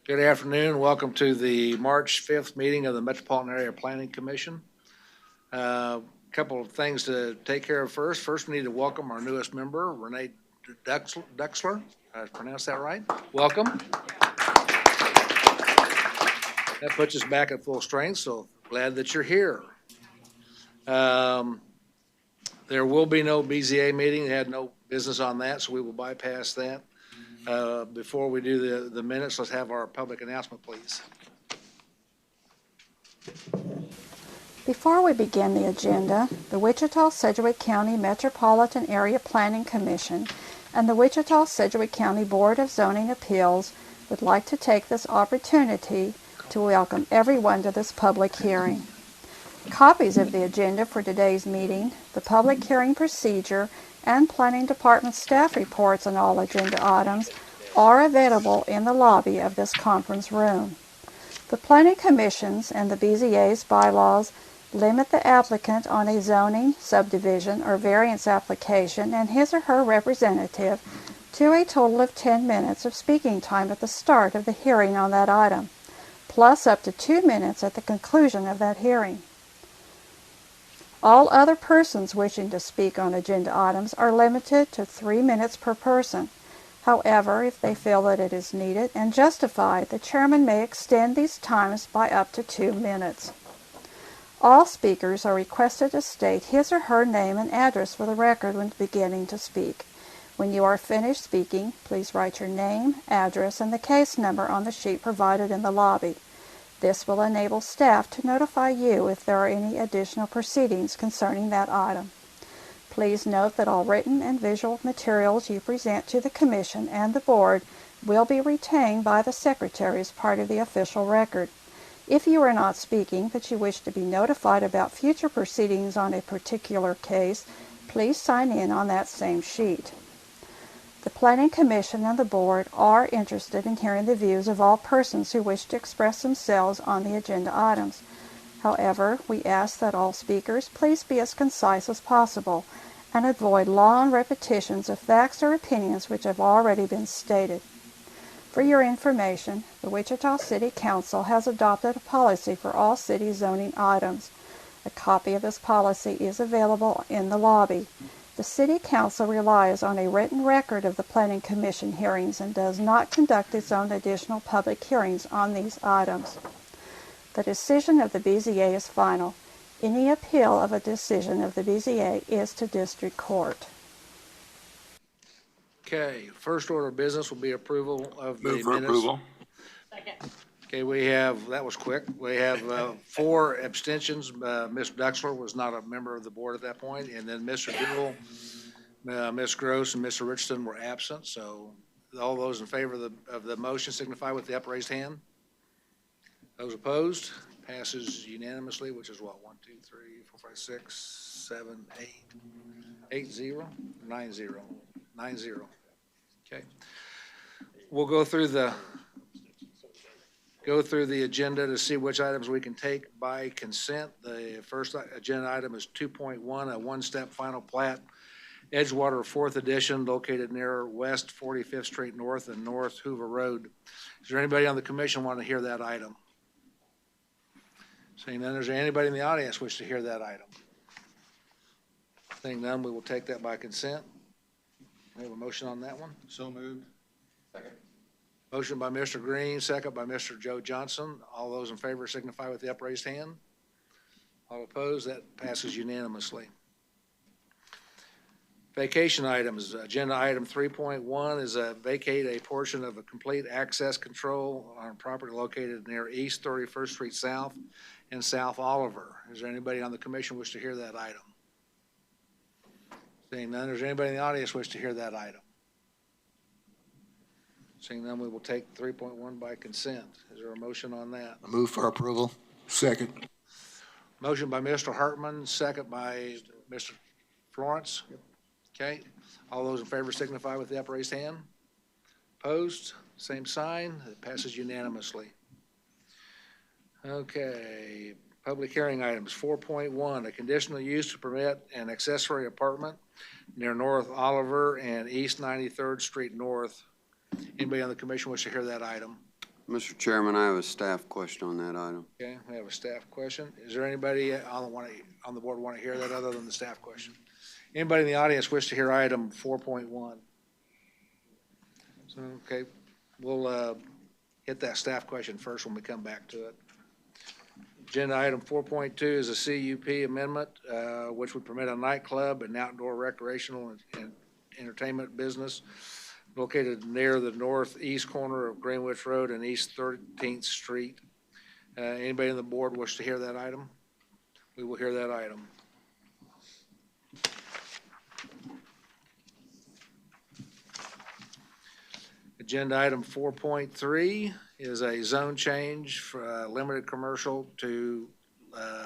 Good afternoon. Welcome to the March 5th meeting of the Metropolitan Area Planning Commission. Couple of things to take care of first. First, we need to welcome our newest member, Renee Duxler. I pronounced that right? Welcome. That puts us back at full strength, so glad that you're here. There will be no BZA meeting. They had no business on that, so we will bypass that. Before we do the minutes, let's have our public announcement, please. Before we begin the agenda, the Wichita-Sedgwick County Metropolitan Area Planning Commission and the Wichita-Sedgwick County Board of Zoning Appeals would like to take this opportunity to welcome everyone to this public hearing. Copies of the agenda for today's meeting, the public hearing procedure, and Planning Department staff reports on all agenda items are available in the lobby of this conference room. The Planning Commission's and the BZA's bylaws limit the applicant on a zoning, subdivision, or variance application and his or her representative to a total of 10 minutes of speaking time at the start of the hearing on that item, plus up to 2 minutes at the conclusion of that hearing. All other persons wishing to speak on agenda items are limited to 3 minutes per person. However, if they feel that it is needed and justified, the chairman may extend these times by up to 2 minutes. All speakers are requested to state his or her name and address for the record when beginning to speak. When you are finished speaking, please write your name, address, and the case number on the sheet provided in the lobby. This will enable staff to notify you if there are any additional proceedings concerning that item. Please note that all written and visual materials you present to the Commission and the Board will be retained by the Secretary as part of the official record. If you are not speaking but you wish to be notified about future proceedings on a particular case, please sign in on that same sheet. The Planning Commission and the Board are interested in hearing the views of all persons who wish to express themselves on the agenda items. However, we ask that all speakers please be as concise as possible and avoid long repetitions of facts or opinions which have already been stated. For your information, the Wichita City Council has adopted a policy for all city zoning items. A copy of this policy is available in the lobby. The City Council relies on a written record of the Planning Commission hearings and does not conduct its own additional public hearings on these items. The decision of the BZA is final. Any appeal of a decision of the BZA is to district court. Okay, first order of business will be approval of the Move for minutes. approval. Okay, we have, that was quick. We have 4 abstentions. Ms. Duxler was not a member of the board at that point, and then Mr. Dooley, Ms. Gross, and Mr. Richardson were absent. So all those in favor of the motion signify with the upraised hand. Those opposed, passes unanimously, which is what, 1, 2, 3, 4, 5, 6, 7, 8, 8, 0, 9, 0, 9, 0. Okay, we'll go through the agenda to see which items we can take by consent. The first agenda item is 2.1, a one-step final plat, Edgewater 4th Edition, located near West 45th Street North and North Hoover Road. Is there anybody on the commission want to hear that item? Seeing none, is there anybody in the audience wish to hear that item? Seeing none, we will take that by consent. We have a motion on that one. So moved. Second. Motion by Mr. Green, second by Mr. Joe Johnson. All those in favor signify with the upraised hand. All opposed, that passes unanimously. Vacation items. Agenda item 3.1 is vacate a portion of a complete access control on property located near East 31st Street South and South Oliver. Is there anybody on the commission wish to hear that item? Seeing none, is there anybody in the audience wish to hear that item? Seeing none, we will take 3.1 by consent. Is there a motion on that? I move for approval. Second. Motion by Mr. Hartman, second by Mr. Florence. Okay. All those in favor signify with the upraised hand. Opposed? Same sign. It passes unanimously. Okay. Public hearing items. 4.1, a conditional use to permit an accessory apartment near North Oliver and East 93rd Street North. Anybody on the commission wish to hear that item? Mr. Chairman, I have a staff question on that item. Okay, we have a staff question. Is there anybody on the board want to hear that other than the staff question? Anybody in the audience wish to hear item 4.1? So, okay, we'll hit that staff question first when we come back to it. Agenda item 4.2 is a CUP amendment, which would permit a nightclub and outdoor recreational and entertainment business located near the northeast corner of Greenwich Road and East 13th Street. Anybody on the board wish to hear that item? We will hear that item. Agenda item 4.3 is a zone change for limited commercial to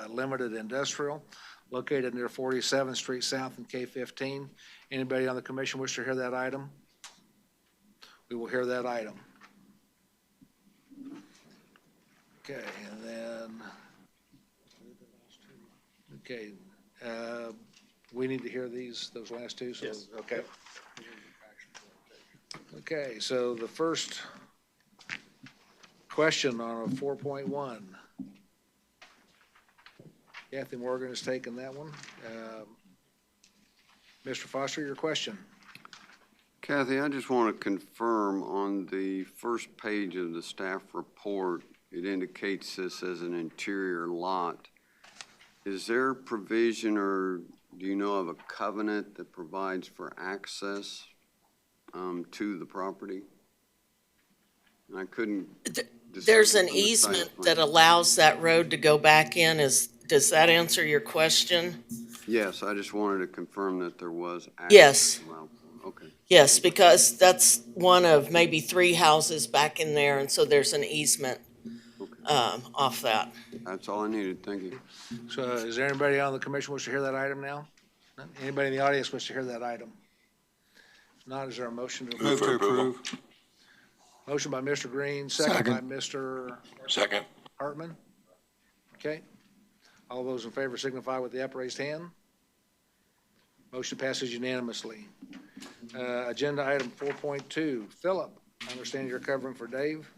limited industrial located near 47th Street South and K15. Anybody on the commission wish to hear that item? We will hear that item. Okay, and then, okay, we need to hear those last two, so, Yes. okay. Okay, so the first question on 4.1. Kathy Morgan has taken that one. Mr. Foster, your question. Kathy, I just want to confirm on the first page of the staff report, it indicates this as an interior lot. Is there provision or do you know of a covenant that provides for access to the property? And I couldn't. There's an decide on the site easement plan. that allows that road to go back in. Does that answer your question? Yes, I just wanted to confirm that there was access. Yes. allowed. Okay. Yes, because that's one of maybe 3 houses back in there, and so there's an easement off that. That's all I needed. Thank you. So is there anybody on the commission wish to hear that item now? Anybody in the audience wish to hear that item? If not, is there a motion to Move approve? to approve. Motion by Mr. Green, second by Mr. Second. Hartman. Okay. All those in favor signify with the upraised hand. Motion passes unanimously. Agenda item 4.2. Philip, I understand you're covering for Dave.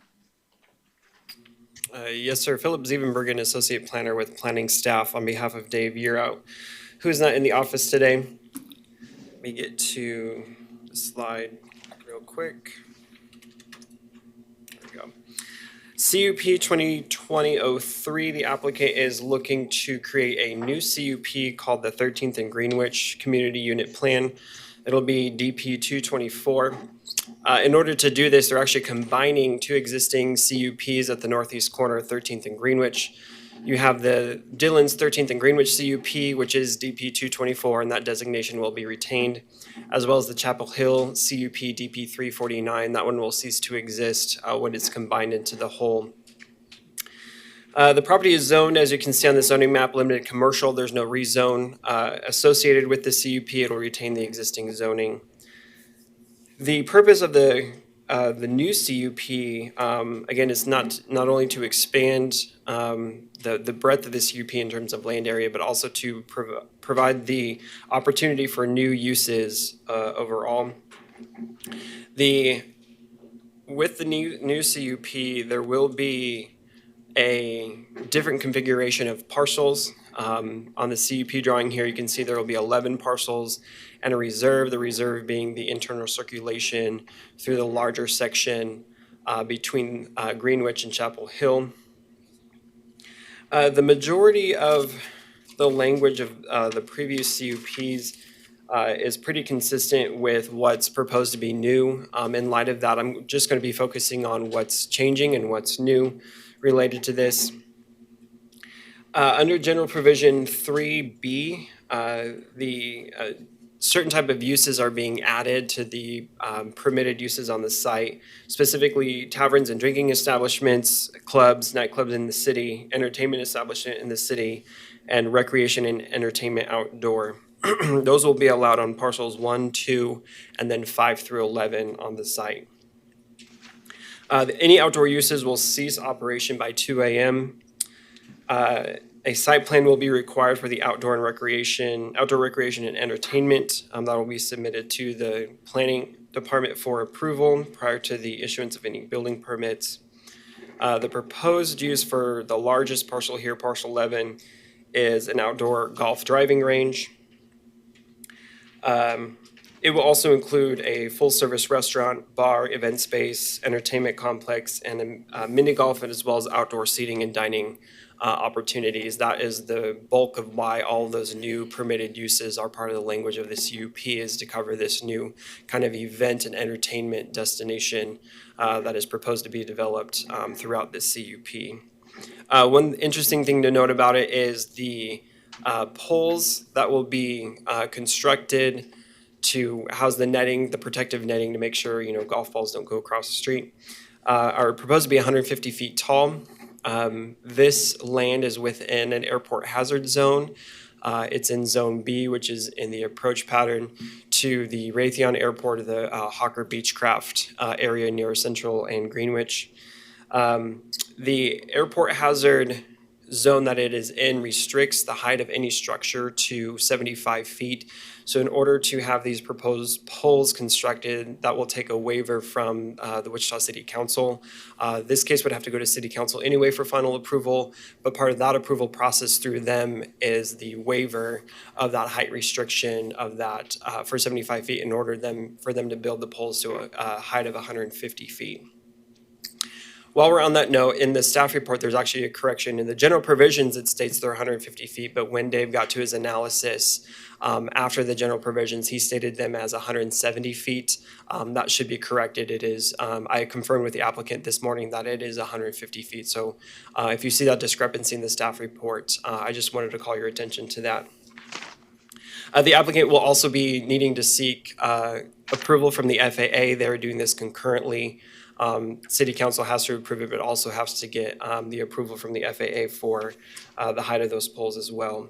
Yes, sir. Philip Ziebenbergen, Associate Planner with Planning Staff on behalf of Dave Yearout, who is not in the office today. Let me get to the slide real quick. There we go. CUP 2020-03, the applicant is looking to create a new CUP called the 13th and Greenwich Community Unit Plan. It'll be DP 224. In order to do this, they're actually combining 2 existing CUPs at the northeast corner of 13th and Greenwich. You have the Dillon's 13th and Greenwich CUP, which is DP 224, and that designation will be retained, as well as the Chapel Hill CUP DP 349. That one will cease to exist when it's combined into the whole. The property is zoned, as you can see on the zoning map, limited commercial. There's no rezone associated with the CUP. It'll retain the existing zoning. The purpose of the new CUP, again, is not only to expand the breadth of the CUP in terms of land area, but also to provide the opportunity for new uses overall. With the new CUP, there will be a different configuration of parcels. On the CUP drawing here, you can see there will be 11 parcels and a reserve, the reserve being the internal circulation through the larger section between Greenwich and Chapel Hill. The majority of the language of the previous CUPs is pretty consistent with what's proposed to be new. In light of that, I'm just going to be focusing on what's changing and what's new related to this. Under General Provision 3B, certain type of uses are being added to the permitted uses on the site, specifically taverns and drinking establishments, clubs, nightclubs in the city, entertainment establishment in the city, and recreation and entertainment outdoor. Those will be allowed on parcels 1, 2, and then 5 through 11 on the site. Any outdoor uses will cease operation by 2 a.m. A site plan will be required for the outdoor recreation and entertainment. That will be submitted to the planning department for approval prior to the issuance of any building permits. The proposed use for the largest parcel here, parcel 11, is an outdoor golf driving range. It will also include a full-service restaurant, bar, event space, entertainment complex, and a mini golf, as well as outdoor seating and dining opportunities. That is the bulk of why all those new permitted uses are part of the language of the CUP, is to cover this new kind of event and entertainment destination that is proposed to be developed throughout this CUP. One interesting thing to note about it is the poles that will be constructed to house the netting, the protective netting to make sure, golf balls don't go across the street, are proposed to be 150 feet tall. This land is within an airport hazard zone. It's in Zone B, which is in the approach pattern to the Raytheon Airport of the Hawker Beechcraft area near Central and Greenwich. The airport hazard zone that it is in restricts the height of any structure to 75 feet. So in order to have these proposed poles constructed, that will take a waiver from the Wichita City Council. This case would have to go to City Council anyway for final approval, but part of that approval process through them is the waiver of that height restriction of that for 75 feet in order for them to build the poles to a height of 150 feet. While we're on that note, in the staff report, there's actually a correction. In the general provisions, it states they're 150 feet, but when Dave got to his analysis after the general provisions, he stated them as 170 feet. That should be corrected. It is, I confirmed with the applicant this morning that it is 150 feet. So if you see that discrepancy in the staff report, I just wanted to call your attention to that. The applicant will also be needing to seek approval from the FAA. They're doing this concurrently. City Council has to approve it, but also has to get the approval from the FAA for the height of those poles as well.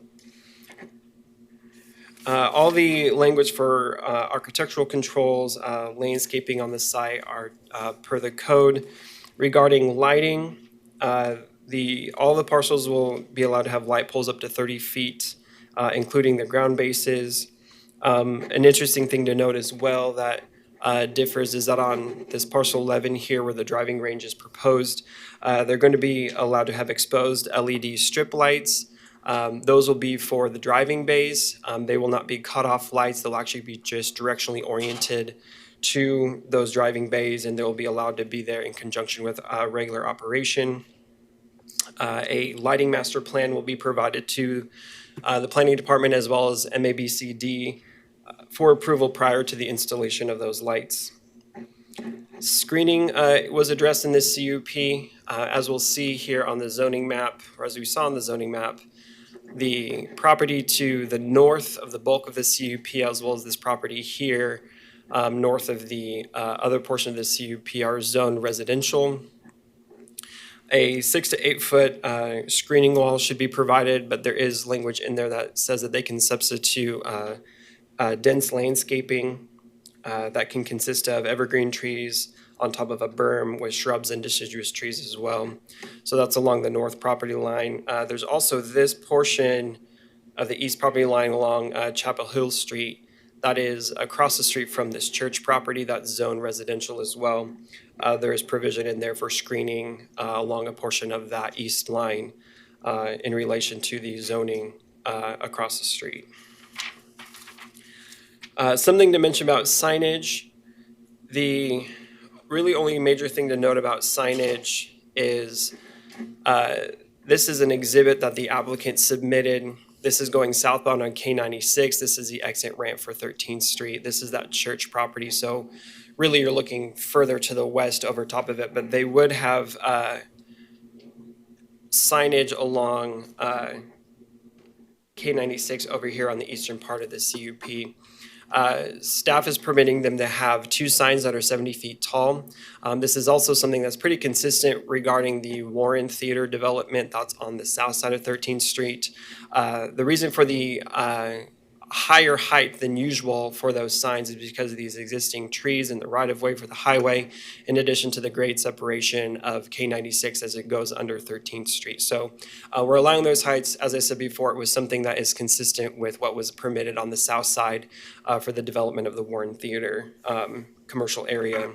All the language for architectural controls, landscaping on the site are per the code. Regarding lighting, all the parcels will be allowed to have light poles up to 30 feet, including the ground bases. An interesting thing to note as well that differs is that on this parcel 11 here where the driving range is proposed, they're going to be allowed to have exposed LED strip lights. Those will be for the driving bays. They will not be cut-off lights. They'll actually be just directionally oriented to those driving bays, and they'll be allowed to be there in conjunction with regular operation. A lighting master plan will be provided to the planning department as well as MAPC for approval prior to the installation of those lights. Screening was addressed in this CUP. As we'll see here on the zoning map, or as we saw on the zoning map, the property to the north of the bulk of the CUP, as well as this property here, north of the other portion of the CUP, are zoned residential. A 6 to 8 foot screening wall should be provided, but there is language in there that says that they can substitute dense landscaping that can consist of evergreen trees on top of a berm with shrubs and deciduous trees as well. So that's along the north property line. There's also this portion of the east property line along Chapel Hill Street that is across the street from this church property that's zoned residential as well. There is provision in there for screening along a portion of that east line in relation to the zoning across the street. Something to mention about signage. The really only major thing to note about signage is this is an exhibit that the applicant submitted. This is going southbound on K96. This is the exit ramp for 13th Street. This is that church property. So really you're looking further to the west over top of it, but they would have signage along K96 over here on the eastern part of the CUP. Staff is permitting them to have 2 signs that are 70 feet tall. This is also something that's pretty consistent regarding the Warren Theater development that's on the south side of 13th Street. The reason for the higher height than usual for those signs is because of these existing trees in the right-of-way for the highway, in addition to the grade separation of K96 as it goes under 13th Street. So we're allowing those heights. As I said before, it was something that is consistent with what was permitted on the south side for the development of the Warren Theater commercial area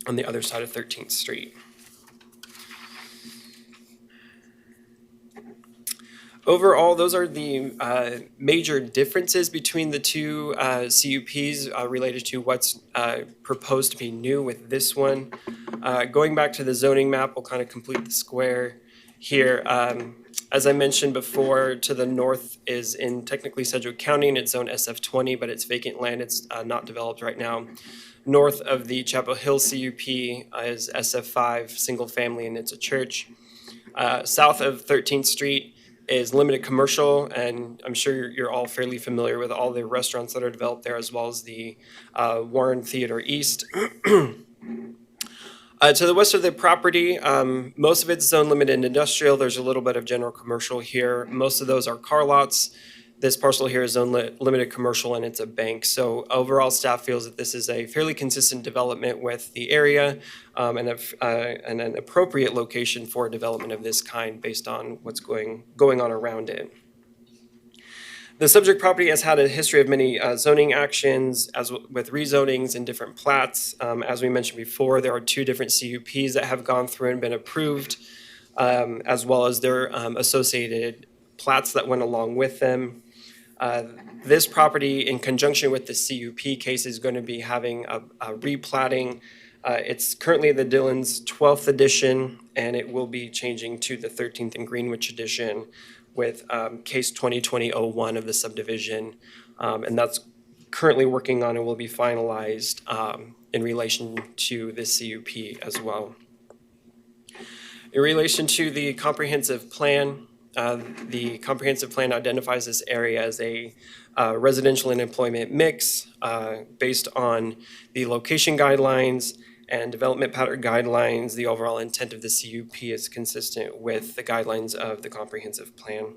on the other side of 13th Street. Overall, those are the major differences between the two CUPs related to what's proposed to be new with this one. Going back to the zoning map, we'll kind of complete the square here. As I mentioned before, to the north is in technically Sedgwick County and it's zone SF20, but it's vacant land. It's not developed right now. North of the Chapel Hill CUP is SF5, single family, and it's a church. South of 13th Street is limited commercial, and I'm sure you're all fairly familiar with all the restaurants that are developed there, as well as the Warren Theater East. To the west of the property, most of it's zone limited industrial. There's a little bit of general commercial here. Most of those are car lots. This parcel here is zone limited commercial and it's a bank. So overall, staff feels that this is a fairly consistent development with the area and an appropriate location for development of this kind based on what's going on around it. The subject property has had a history of many zoning actions as with rezonings and different plats. As we mentioned before, there are 2 different CUPs that have gone through and been approved, as well as their associated plats that went along with them. This property, in conjunction with the CUP case, is going to be having a replatting. It's currently the Dillon's 12th edition, and it will be changing to the 13th and Greenwich edition with case 2020-01 of the subdivision. And that's currently working on and will be finalized in relation to this CUP as well. In relation to the comprehensive plan identifies this area as a residential and employment mix based on the location guidelines and development pattern guidelines. The overall intent of the CUP is consistent with the guidelines of the comprehensive plan.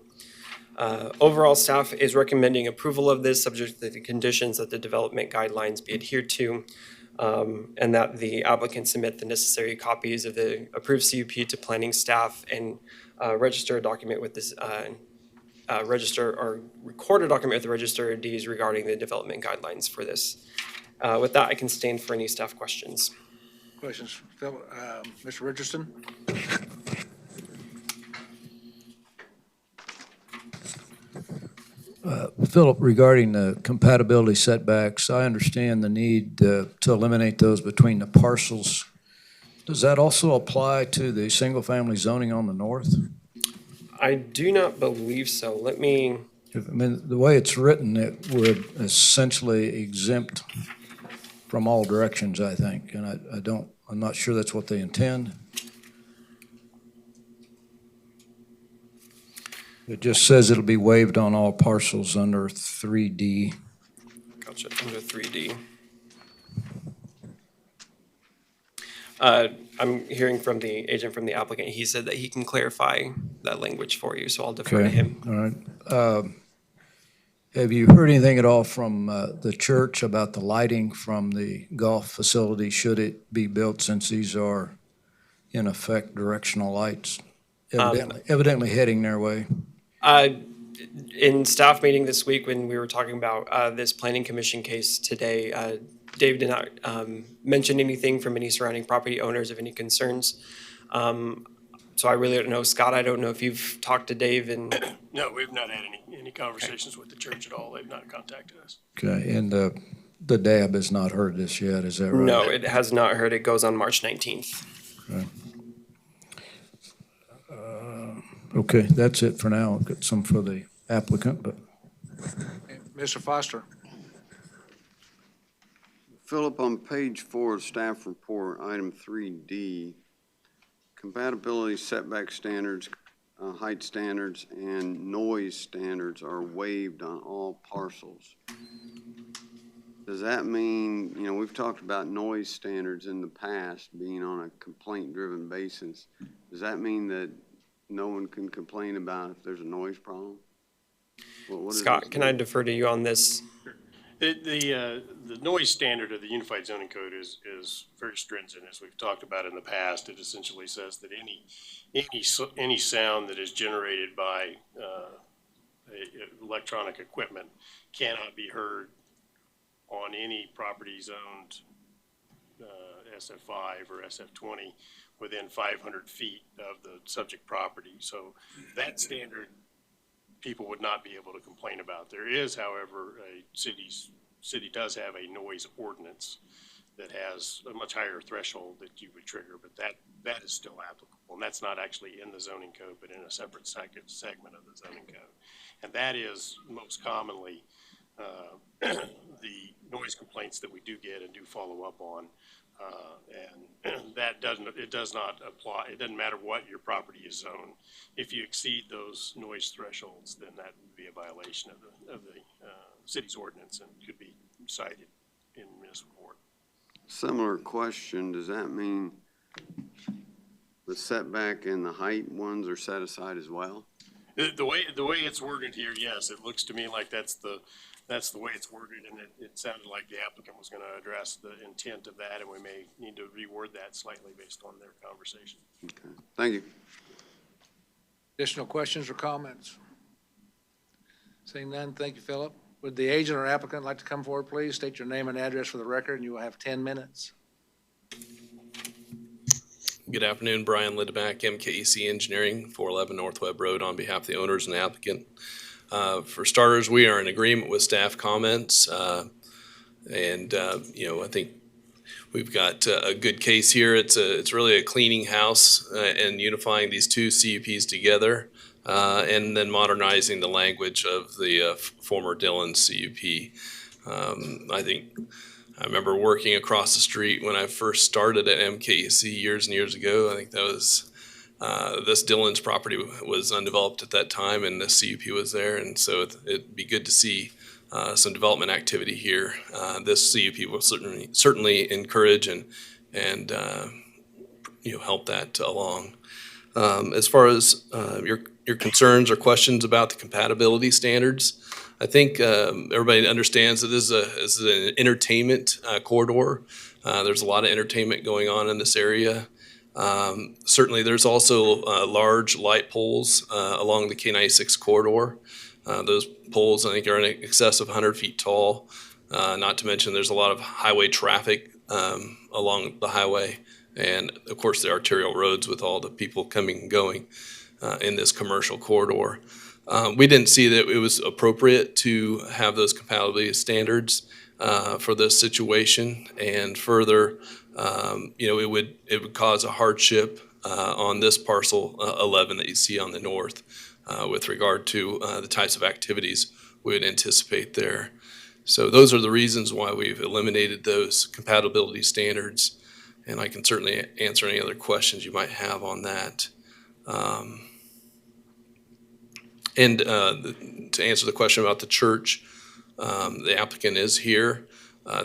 Overall, staff is recommending approval of this subject to the conditions that the development guidelines be adhered to, and that the applicant submit the necessary copies of the approved CUP to planning staff and register a document with this, register or record a document with the Register of Deeds regarding the development guidelines for this. With that, I can stand for any staff questions. Questions, Mr. Richardson? Philip, regarding the compatibility setbacks, I understand the need to eliminate those between the parcels. Does that also apply to the single-family zoning on the north? I do not believe so. Let me, I mean, the way it's written, it would essentially exempt from all directions, I think, and I'm not sure that's what they intend. It just says it'll be waived on all parcels under 3D. gotcha, under 3D. I'm hearing from the agent from the applicant. He said that he can clarify that language for you, so I'll defer to Okay, him. all right. Have you heard anything at all from the church about the lighting from the golf facility, should it be built, since these are, in effect, directional lights, evidently heading their way? In staff meeting this week, when we were talking about this planning commission case today, Dave did not mention anything from any surrounding property owners of any concerns. So I really don't know. Scott, I don't know if you've talked to Dave and. No, we've not had any conversations with the church at all. They've not contacted us. Okay, and the DAB has not heard this yet, is that right? No, it has not heard. It goes on March 19th. Okay. Okay, that's it for now. I've got some for the applicant, but. Mr. Foster? Philip, on page 4 of staff report, item 3D, compatibility setback standards, height standards, and noise standards are waived on all parcels. Does that mean, we've talked about noise standards in the past being on a complaint-driven basis. Does that mean that no one can complain about if there's a noise problem? What Scott, can I defer to you on this? The noise standard of the Unified Zoning Code is very stringent, as we've talked about in the past. It essentially says that any sound that is generated by electronic equipment cannot be heard on any property zoned SF5 or SF20 within 500 feet of the subject property. So that standard people would not be able to complain about. There is, however, city does have a noise ordinance that has a much higher threshold that you would trigger, but that is still applicable. And that's not actually in the zoning code, but in a separate segment of the zoning code. And that is most commonly the noise complaints that we do get and do follow up on. And it does not apply. It doesn't matter what your property is zoned. If you exceed those noise thresholds, then that would be a violation of the city's ordinance and could be cited in municipal court. Similar question, does that mean the setback and the height ones are set aside as well? The way it's worded here, yes, it looks to me like that's the way it's worded, and it sounded like the applicant was gonna address the intent of that, and we may need to reword that slightly based on their conversation. Okay, thank you. Additional questions or comments? Seeing none, thank you, Philip. Would the agent or applicant like to come forward, please? State your name and address for the record, and you will have 10 minutes. Good afternoon, Brian Lideback, MKEC Engineering, 411 North Webb Road, on behalf of the owners and the applicant. For starters, we are in agreement with staff comments, I think we've got a good case here. It's really a cleaning house and unifying these two CUPs together, and then modernizing the language of the former Dillon CUP. I remember working across the street when I first started at MKEC years and years ago. I think that was this Dillon's property was undeveloped at that time, and the CUP was there, and so it'd be good to see some development activity here. This CUP will certainly encourage and help that along. As far as your concerns or questions about the compatibility standards, I think everybody understands that this is an entertainment corridor. There's a lot of entertainment going on in this area. Certainly, there's also large light poles along the K96 corridor. Those poles, I think, are in excess of 100 feet tall. Not to mention, there's a lot of highway traffic along the highway, and of course, the arterial roads with all the people coming and going in this commercial corridor. We didn't see that it was appropriate to have those compatibility standards for this situation, and further, it would cause a hardship on this parcel 11 that you see on the north with regard to the types of activities we would anticipate there. So those are the reasons why we've eliminated those compatibility standards, and I can certainly answer any other questions you might have on that. To answer the question about the church, the applicant is here.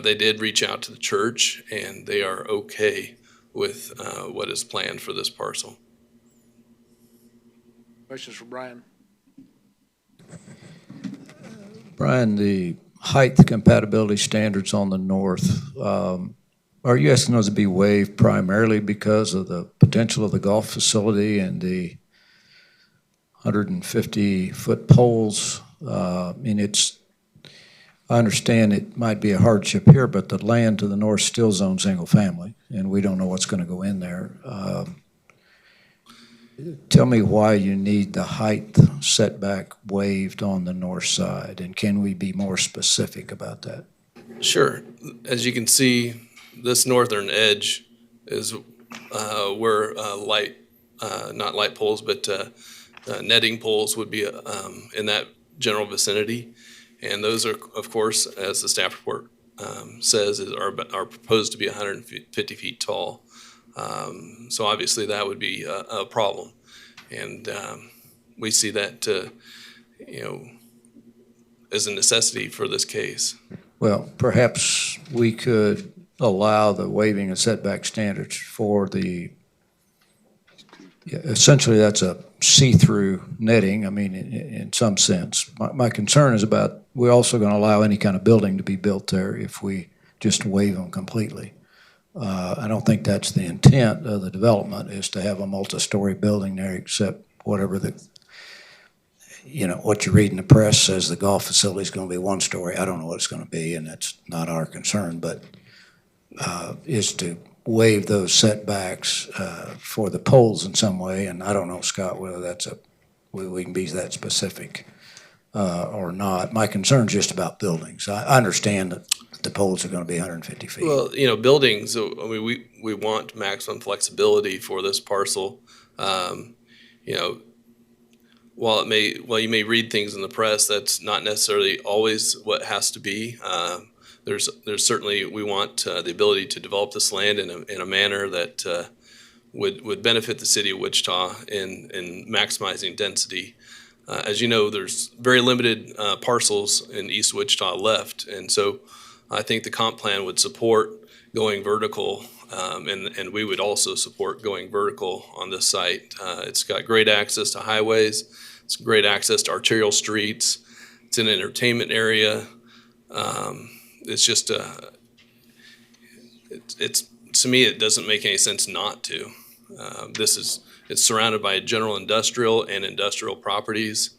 They did reach out to the church, and they are okay with what is planned for this parcel. Questions for Brian? Brian, the height compatibility standards on the north, are you asking those to be waived primarily because of the potential of the golf facility and the 150-foot poles? I understand it might be a hardship here, but the land to the north still zoned single family, and we don't know what's going to go in there. Tell me why you need the height setback waived on the north side, and can we be more specific about that? Sure. As you can see, this northern edge is where not light poles, but netting poles would be in that general vicinity. And those are, of course, as the staff report says, are proposed to be 150 feet tall. So obviously that would be a problem. And we see that, as a necessity for this case. Well, perhaps we could allow the waiving of setback standards for essentially that's a see-through netting, in some sense. My concern is about, we're also going to allow any kind of building to be built there if we just waive them completely. I don't think that's the intent of the development, is to have a multi-story building there, except whatever what you read in the press says the golf facility is going to be one story. I don't know what it's going to be, and that's not our concern, but is to waive those setbacks for the poles in some way. And I don't know, Scott, whether we can be that specific. or not. My concern's just about buildings. I understand that the poles are gonna be 150 feet. Well, buildings, I mean, we want maximum flexibility for this parcel. You know, while you may read things in the press, that's not necessarily always what has to be. There's certainly, we want the ability to develop this land in a manner that would benefit the city of Wichita in maximizing density. As you know, there's very limited parcels in East Wichita left, and so I think the comp plan would support going vertical, and we would also support going vertical on this site. It's got great access to highways, it's great access to arterial streets, it's an entertainment area. It's just it's to me, it doesn't make any sense not to. It's surrounded by general industrial and industrial properties.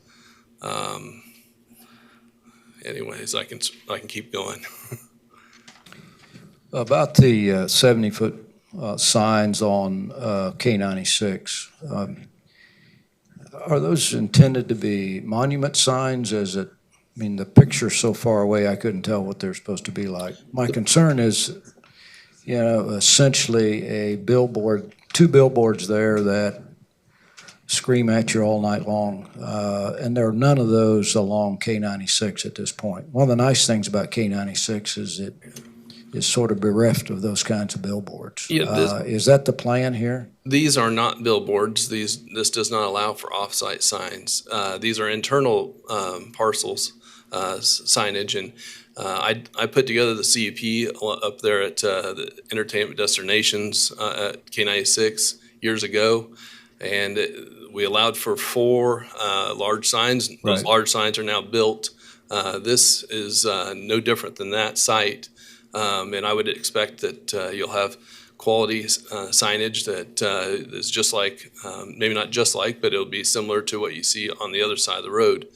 Anyways, I can keep going. About the 70-foot signs on K-96, are those intended to be monument signs? I mean, the picture's so far away, I couldn't tell what they're supposed to be like. My concern is, essentially a billboard, two billboards there that scream at you all night long, and there are none of those along K-96 at this point. One of the nice things about K-96 is it is sort of bereft of those kinds of billboards. Yeah, is that the plan here? These are not billboards. This does not allow for off-site signs. These are internal parcels signage, and I put together the CUP up there at the Entertainment Destinations at K-96 years ago, and we allowed for 4 large signs. Those Right. large signs are now built. This is no different than that site, and I would expect that you'll have quality signage that is just like, maybe not just like, but it'll be similar to what you see on the other side of the road.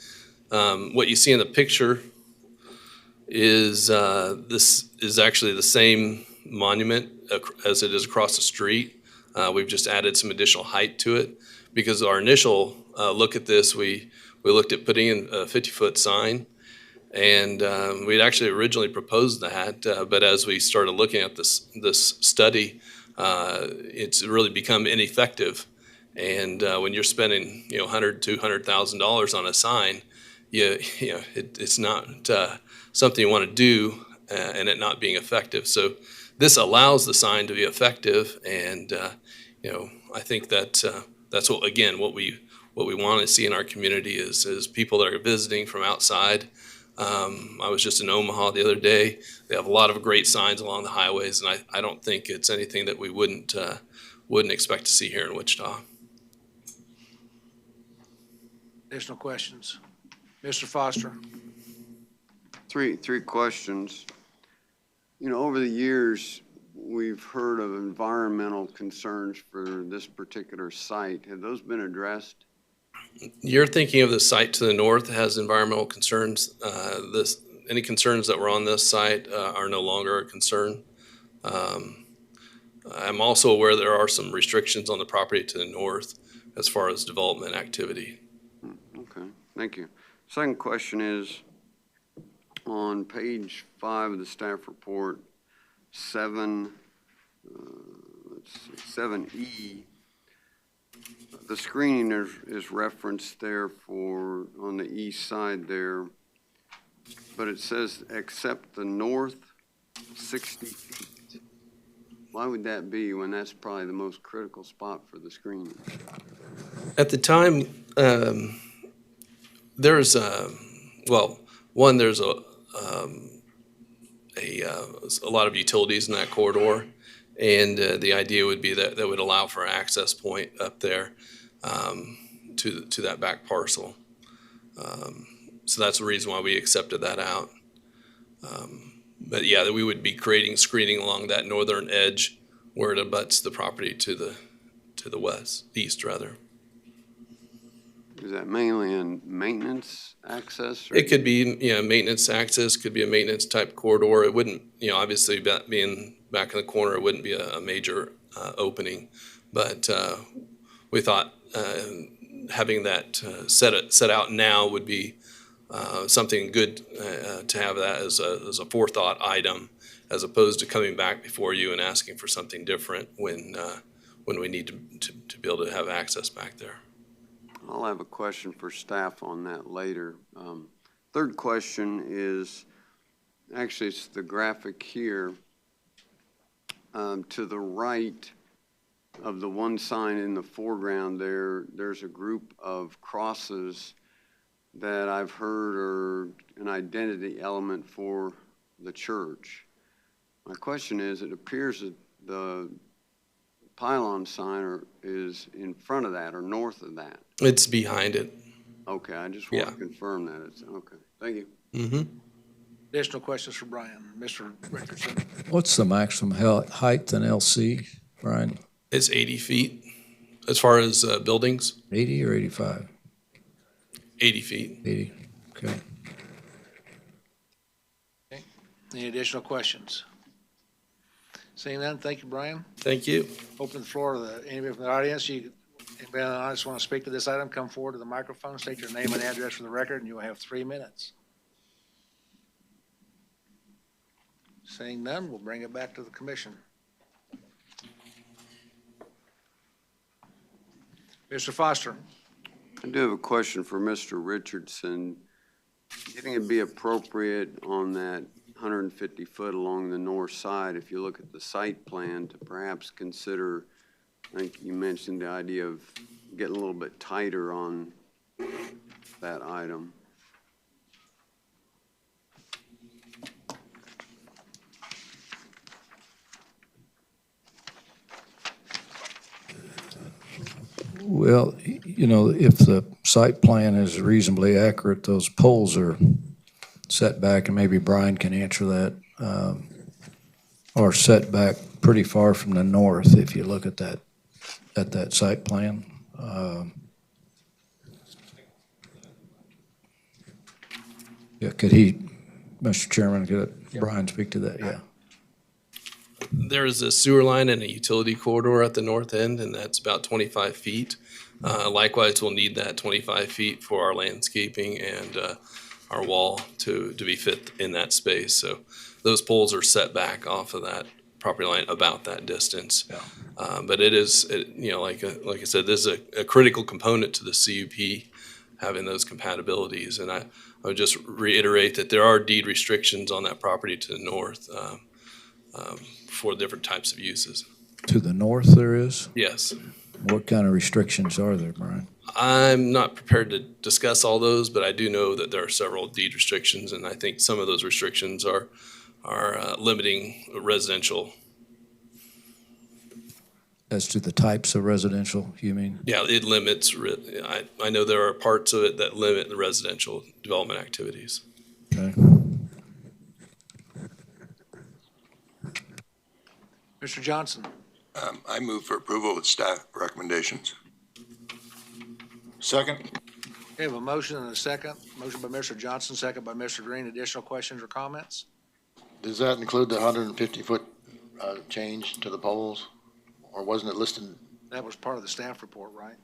What you see in the picture is this is actually the same monument as it is across the street. We've just added some additional height to it because our initial look at this, we looked at putting in a 50-foot sign, and we'd actually originally proposed that, but as we started looking at this study, it's really become ineffective. And when you're spending $100,000-$200,000 on a sign, it's not something you want to do, and it not being effective. So this allows the sign to be effective, and I think that that's what we want to see in our community is people that are visiting from outside. I was just in Omaha the other day. They have a lot of great signs along the highways, and I don't think it's anything that we wouldn't expect to see here in Wichita. Additional questions? Mr. Foster? Three questions. Over the years, we've heard of environmental concerns for this particular site. Have those been addressed? You're thinking of the site to the north that has environmental concerns. Any concerns that were on this site are no longer a concern. I'm also aware there are some restrictions on the property to the north as far as development activity. Okay, thank you. Second question is, on page 5 of the staff report, 7E, the screening is referenced there on the east side there, but it says except the north 60 feet. Why would that be when that's probably the most critical spot for the screening? At the time, there's there's a lot of utilities in that corridor, and the idea would be that would allow for an access point up there to that back parcel. So that's the reason why we accepted that out. But yeah, we would be creating screening along that northern edge where it abuts the property to the east rather. Is that mainly in maintenance access? It could be, maintenance access, could be a maintenance type corridor. It wouldn't, obviously being back in the corner, it wouldn't be a major opening. But we thought having that set out now would be something good to have that as a forethought item, as opposed to coming back before you and asking for something different when we need to be able to have access back there. I'll have a question for staff on that later. Third question is, actually, it's the graphic here. To the right of the one sign in the foreground there's a group of crosses that I've heard are an identity element for the church. My question is, it appears that the pylon sign is in front of that or north of that. It's behind it. Okay, I just want to Yeah. confirm that. Okay, thank you. Mm-hmm. Additional questions for Brian? Mr. Richardson? What's the maximum height in LC, Brian? It's 80 feet as far as buildings. 80 or 85? 80 feet. 80, okay. Any additional questions? Seeing none, thank you, Brian. Thank you. Open the floor to anybody from the audience. Anybody in the audience want to speak to this item, come forward to the microphone, state your name and address for the record, and you will have 3 minutes. Seeing none, we'll bring it back to the commission. Mr. Foster? I do have a question for Mr. Richardson. Do you think it'd be appropriate on that 150 foot along the north side, if you look at the site plan, to perhaps consider, I think you mentioned the idea of getting a little bit tighter on that item? Well, you know, if the site plan is reasonably accurate, those poles are set back, and maybe Brian can answer that, are set back pretty far from the north if you look at that site plan. Yeah, could he, Mr. Chairman, could Brian speak to that? Yeah. There is a sewer line and a utility corridor at the north end, and that's about 25 feet. Likewise, we'll need that 25 feet for our landscaping and our wall to be fit in that space. So those poles are set back off of that property line about that distance. Yeah. But it is, like I said, this is a critical component to the CUP, having those compatibilities. And I would just reiterate that there are deed restrictions on that property to the north for different types of uses. To the north there is? Yes. What kind of restrictions are there, Brian? I'm not prepared to discuss all those, but I do know that there are several deed restrictions, and I think some of those restrictions are limiting residential. As to the types of residential, you mean? Yeah, it limits, I know there are parts of it that limit the residential development activities. Okay. Mr. Johnson? I move for approval with staff recommendations. Second. We have a motion and a second. Motion by Mr. Johnson, second by Mr. Green. Additional questions or comments? Does that include the 150-foot change to the poles? Or wasn't it listed? That was part of the staff report, right?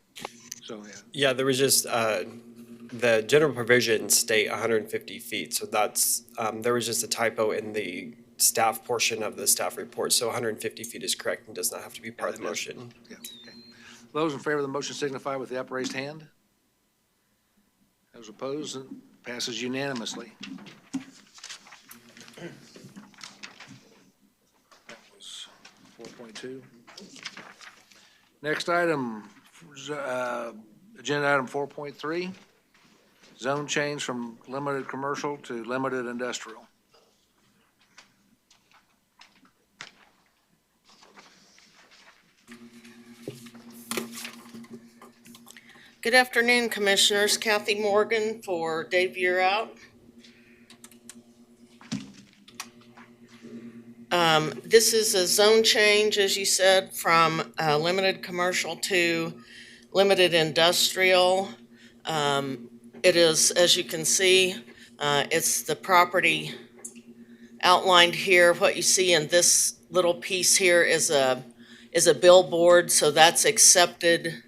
So, yeah. Yeah, there was just, the general provisions state 150 feet, so that's, there was just a typo in the staff portion of the staff report, so 150 feet is correct and does not have to be part of the motion. Yeah, okay. Those in favor of the motion signify with the upraised hand. Those opposed, it passes unanimously. That was 4.2. Next item, agenda item 4.3, zone change from limited commercial to limited industrial. Good afternoon, Commissioners. Kathy Morgan for Dave Year Out. This is a zone change, as you said, from limited commercial to limited industrial. It is, as you can see, it's the property outlined here. What you see in this little piece here is a billboard, so that's accepted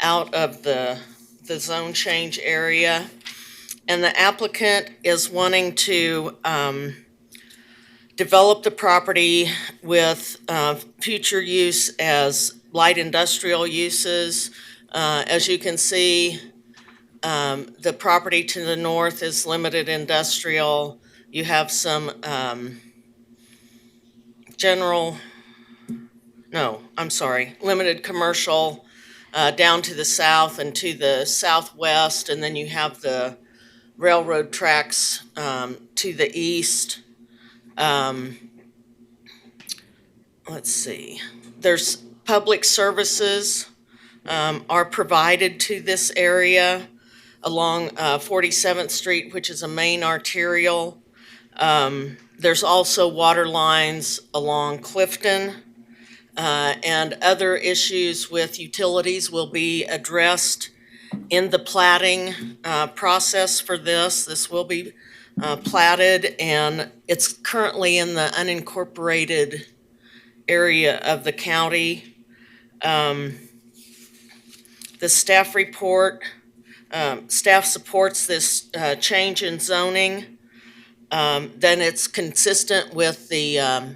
out of the zone change area. And the applicant is wanting to develop the property with future use as light industrial uses. As you can see, the property to the north is limited industrial. You have some limited commercial down to the south and to the southwest, and then you have the railroad tracks to the east. Let's see, there's public services are provided to this area along 47th Street, which is a main arterial. There's also water lines along Clifton, and other issues with utilities will be addressed in the platting process for this. This will be platted, and it's currently in the unincorporated area of the county. The staff report, staff supports this change in zoning. Then it's consistent with the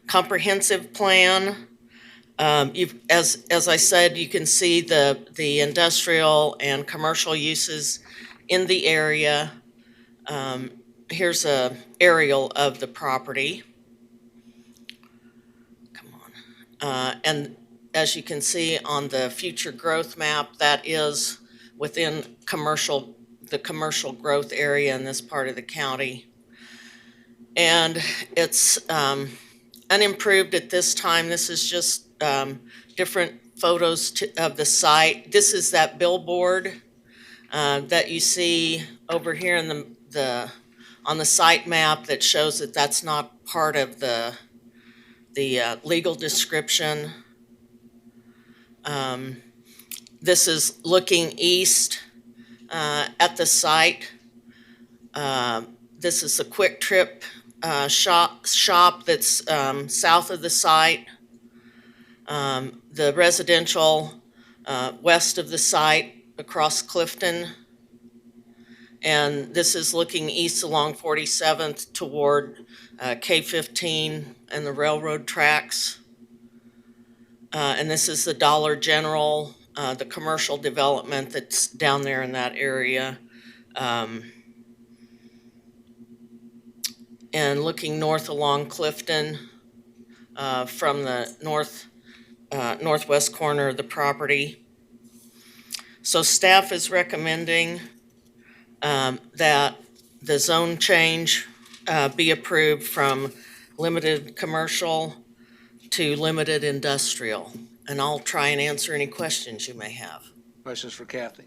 comprehensive plan. As I said, you can see the industrial and commercial uses in the area. Here's a aerial of the property. Come on. And as you can see on the future growth map, that is within the commercial growth area in this part of the county. And it's unimproved at this time. This is just different photos of the site. This is that billboard that you see over here in on the site map that shows that that's not part of the legal description. This is looking east at the site. This is a Quick Trip shop that's south of the site. The residential west of the site across Clifton. And this is looking east along 47th toward K-15 and the railroad tracks. And this is the Dollar General, the commercial development that's down there in that area. And looking north along Clifton from the northwest corner of the property. So staff is recommending that the zone change be approved from limited commercial to limited industrial. And I'll try and answer any questions you may have. Questions for Kathy?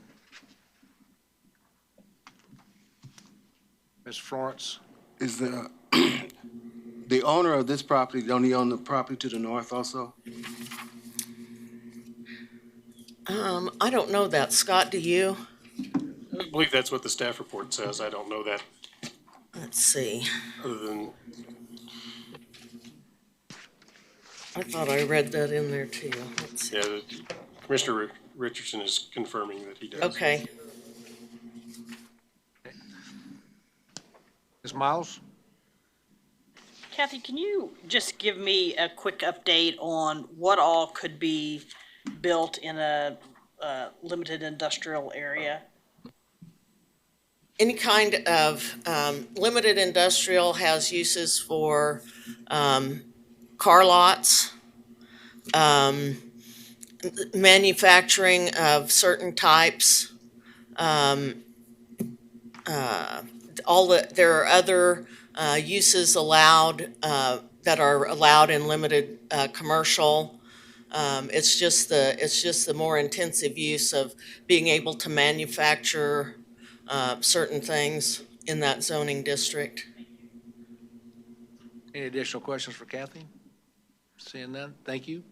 Ms. Florence? Is the owner of this property, don't he own the property to the north also? I don't know that. Scott, do you? I believe that's what the staff report says. I don't know that Let's see. other than, I thought I read that in there too. Let's see. yeah, Commissioner Richardson is confirming that he does. Okay. Ms. Miles? Kathy, can you just give me a quick update on what all could be built in a limited industrial area? Any kind of limited industrial has uses for car lots, manufacturing of certain types. There are other uses allowed that are allowed in limited commercial. It's just the more intensive use of being able to manufacture certain things in that zoning district. Any additional questions for Kathy? Seeing none, thank you.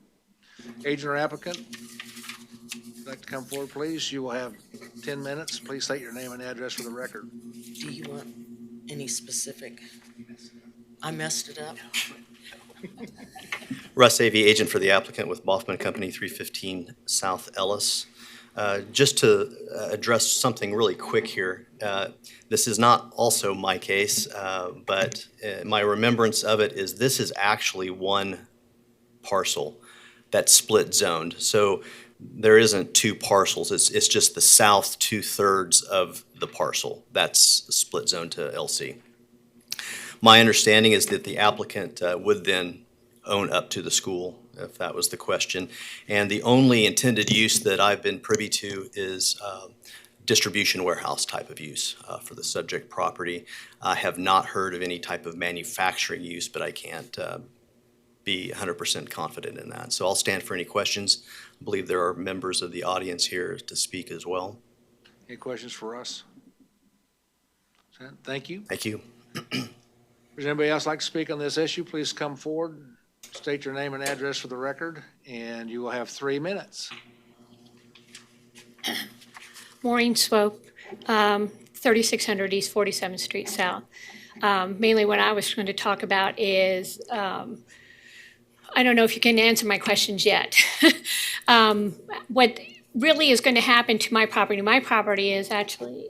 Agent or applicant, if you'd like to come forward, please. You will have 10 minutes. Please state your name and address for the record. Do you want any specific? I messed it up. Russ Avey, agent for the applicant with Boffman Company, 315 South Ellis. Just to address something really quick here, this is not also my case, but my remembrance of it is this is actually one parcel that's split zoned. So there isn't two parcels. It's just the south 2/3 of the parcel that's split zone to LC. My understanding is that the applicant would then own up to the school, if that was the question. And the only intended use that I've been privy to is distribution warehouse type of use for the subject property. I have not heard of any type of manufacturing use, but I can't be 100% confident in that. So I'll stand for any questions. I believe there are members of the audience here to speak as well. Any questions for us? Thank you. Thank you. Does anybody else like to speak on this issue? Please come forward, state your name and address for the record, and you will have 3 minutes. Maureen Swope, 3600 East 47th Street South. Mainly what I was going to talk about is, I don't know if you can answer my questions yet. What really is going to happen to my property is actually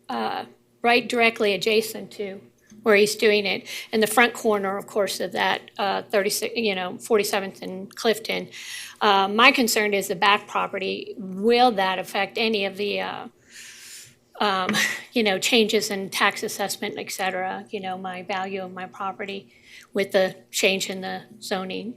right directly adjacent to where he's doing it. In the front corner, of course, of that 47th and Clifton. My concern is the back property. Will that affect any of the, changes in tax assessment, et cetera, my value of my property with the change in the zoning?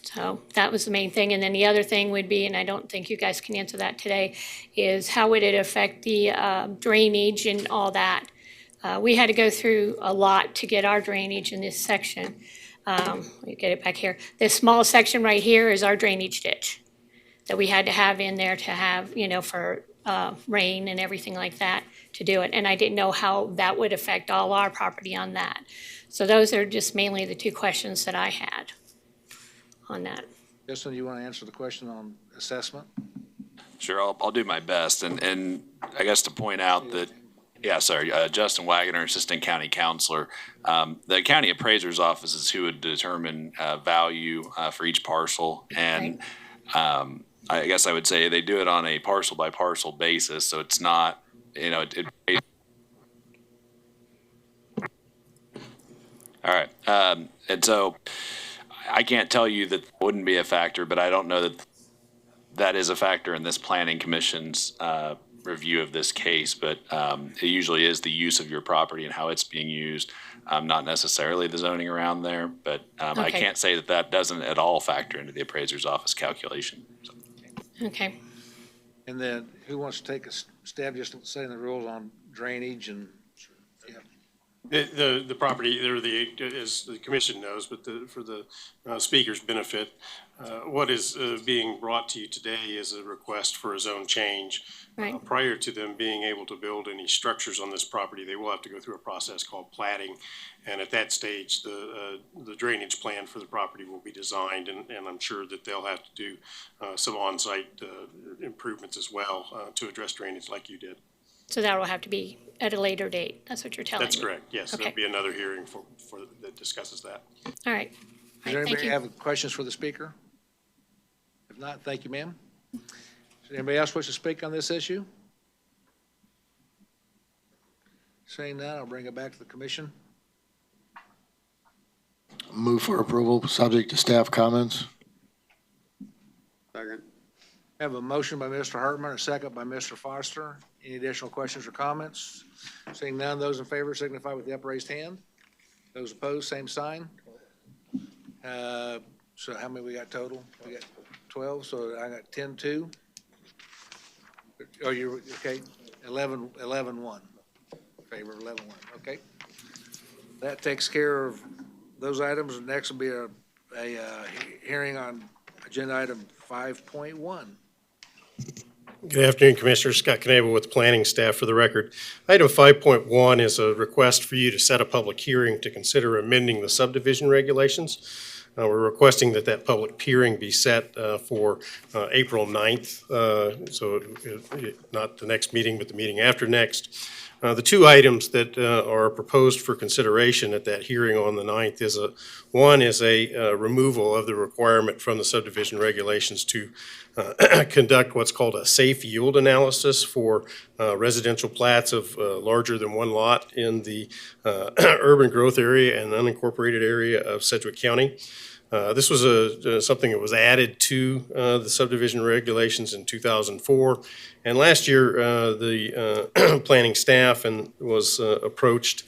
So that was the main thing. And then the other thing would be, and I don't think you guys can answer that today, is how would it affect the drainage and all that? We had to go through a lot to get our drainage in this section. Let me get it back here. This small section right here is our drainage ditch that we had to have in there to have, for rain and everything like that to do it. And I didn't know how that would affect all our property on that. So those are just mainly the two questions that I had on that. Justin, you want to answer the question on assessment? Sure, I'll do my best. And I guess to point out that, Justin Wagoner, Assistant County Counselor. The County Appraiser's Office is who would determine value for each parcel. And I guess I would say they do it on a parcel by parcel basis. So it's not, all right. And so I can't tell you that wouldn't be a factor, but I don't know that that is a factor in this Planning Commission's review of this case, but it usually is the use of your property and how it's being used, not necessarily the zoning around there, but I can't say that that doesn't at all factor into the appraiser's office calculation. So. Okay. And then who wants to take a stab just saying the rules on drainage and? The property, as the commission knows, but for the speaker's benefit, what is being brought to you today is a request for a zone change. Right. Prior to them being able to build any structures on this property, they will have to go through a process called platting. And at that stage, the drainage plan for the property will be designed, and I'm sure that they'll have to do some on-site improvements as well to address drainage like you did. So that will have to be at a later date. That's what you're telling me. That's correct, yes. Okay. There'll be another hearing for that discusses that. All right. Does Thank anybody you. have questions for the speaker? If not, thank you, ma'am. Does anybody else wish to speak on this issue? Saying that, I'll bring it back to the commission. Move for approval, subject to staff comments. Second. I have a motion by Mr. Hartman, a second by Mr. Foster. Any additional questions or comments? Seeing none, those in favor signify with the upraised hand. Those opposed, same sign. So how many we got total? We got 12, so I got 10-2. Oh, you're, okay, 11-1. Favor 11-1, okay. That takes care of those items. Next will be a hearing on agenda item 5.1. Good afternoon, Commissioner. Scott Knable with the planning staff for the record. Item 5.1 is a request for you to set a public hearing to consider amending the subdivision regulations. We're requesting that public hearing be set for April 9th, so not the next meeting, but the meeting after next. The two items that are proposed for consideration at that hearing on the 9th is one is a removal of the requirement from the subdivision regulations to conduct what's called a safe yield analysis for residential plats of larger than one lot in the urban growth area and unincorporated area of Sedgwick County. This was something that was added to the subdivision regulations in 2004. And last year, the planning staff was approached